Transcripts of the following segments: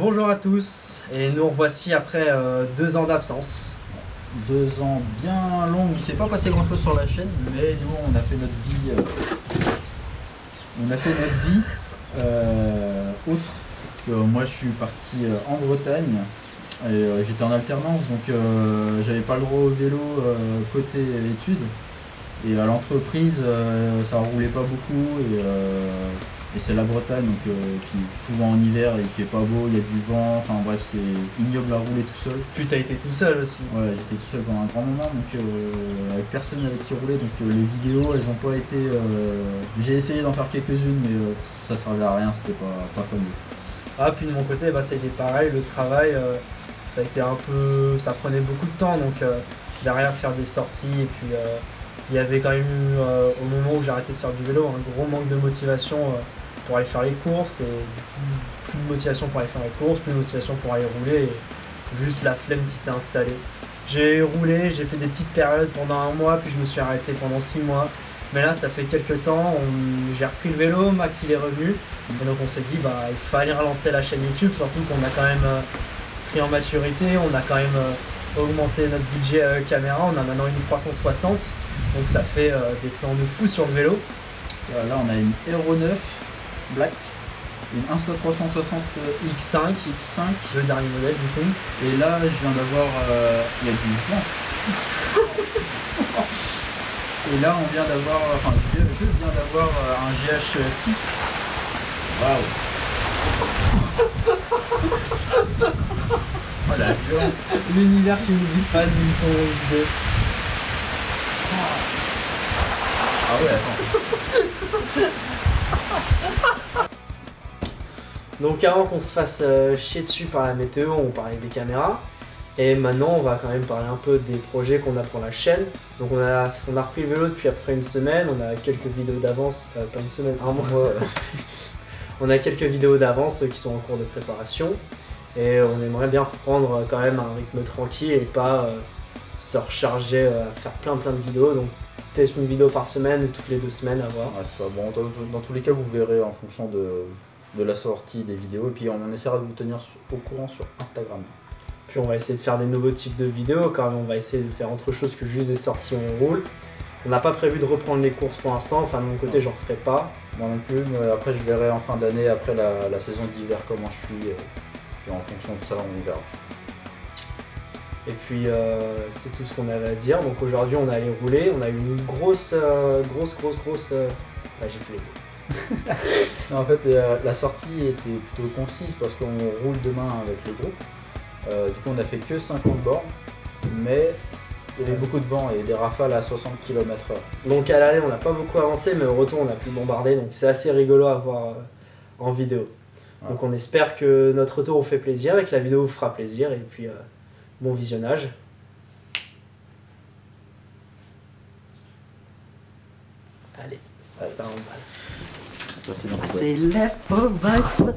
Bonjour à tous, et nous revoici après 2 ans d'absence. 2 ans bien longs, il s'est pas passé grand chose sur la chaîne, mais nous on a fait notre vie, autre que moi je suis parti en Bretagne et j'étais en alternance, donc j'avais pas le droit au vélo côté études, et à l'entreprise ça roulait pas beaucoup, et c'est la Bretagne, donc puis souvent en hiver il fait pas beau, il y a du vent, enfin bref c'est ignoble à rouler tout seul. Puis t'as été tout seul aussi. Ouais, j'étais tout seul pendant un grand moment, donc avec personne avec qui rouler, donc les vidéos elles ont pas été... J'ai essayé d'en faire quelques-unes, mais ça servait à rien, c'était pas fameux. Ah, puis de mon côté, ça a été pareil, le travail, ça a été un peu... ça prenait beaucoup de temps, donc derrière faire des sorties, et puis il y avait quand même eu, au moment où j'ai arrêté de faire du vélo, un gros manque de motivation pour aller faire les courses, et du coup, plus de motivation pour aller faire les courses, plus de motivation pour aller rouler, et juste la flemme qui s'est installée. J'ai roulé, j'ai fait des petites périodes pendant 1 mois, puis je me suis arrêté pendant 6 mois. Mais là, ça fait quelques temps, j'ai repris le vélo, Max il est revenu, et donc on s'est dit il fallait relancer la chaîne YouTube, surtout qu'on a quand même pris en maturité, on a quand même augmenté notre budget caméra, on a maintenant une 360, donc ça fait des plans de fou sur le vélo. Là on a une Hero 9 Black, une Insta360 X5, le dernier modèle du coup. et là je viens d'avoir... il y a du vent. Et là on vient d'avoir, enfin je viens d'avoir un GH6. Waouh. Oh la violence. L'univers qui nous dit pas du ton vidéo. Ah ouais, attends. Donc avant qu'on se fasse chier dessus par la météo, on parlait des caméras. Et maintenant on va quand même parler un peu des projets qu'on a pour la chaîne. Donc on a repris le vélo depuis après 1 semaine, on a quelques vidéos d'avance, pas 1 semaine, 1 mois. On a quelques vidéos d'avance qui sont en cours de préparation. Et on aimerait bien reprendre quand même un rythme tranquille et pas se recharger à faire plein de vidéos. Donc peut-être une vidéo par semaine ou toutes les 2 semaines à voir. Ouais, ça, bon, dans tous les cas vous verrez en fonction de la sortie des vidéos, et puis on essaiera de vous tenir au courant sur Instagram. Puis on va essayer de faire des nouveaux types de vidéos, quand même on va essayer de faire autre chose que juste des sorties on roule. On n'a pas prévu de reprendre les courses pour l'instant, enfin de mon côté j'en referai pas. Moi non plus, mais après je verrai en fin d'année, après la saison d'hiver comment je suis, et en fonction de ça on verra. Et puis c'est tout ce qu'on avait à dire, donc aujourd'hui on est allé rouler, on a eu une grosse... j'ai plus les mots. Non, en fait la sortie était plutôt concise parce qu'on roule demain avec le groupe. Du coup on a fait que 50 bornes, mais il y avait beaucoup de vent et des rafales à 60 km/h. Donc à l'aller on n'a pas beaucoup avancé, mais au retour on a pu bombarder, donc c'est assez rigolo à voir en vidéo. Ouais. Donc on espère que notre retour vous fait plaisir et que la vidéo vous fera plaisir, et puis bon visionnage. Allez, ça emballe. C'est left for right foot.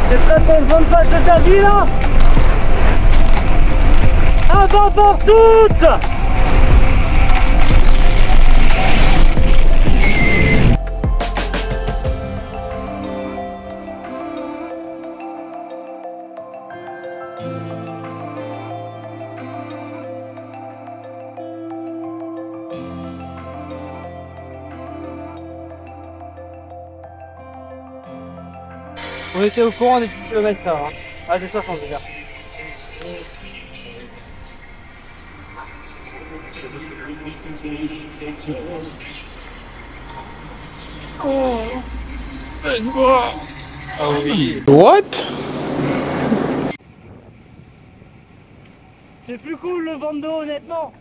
C'est prêt pour le bonne passe de ta vie là. Avant pour toutes. On était au courant des petits kilomètres là, hein. Ah, des 60 déjà. What? C'est plus cool le bandeau, honnêtement.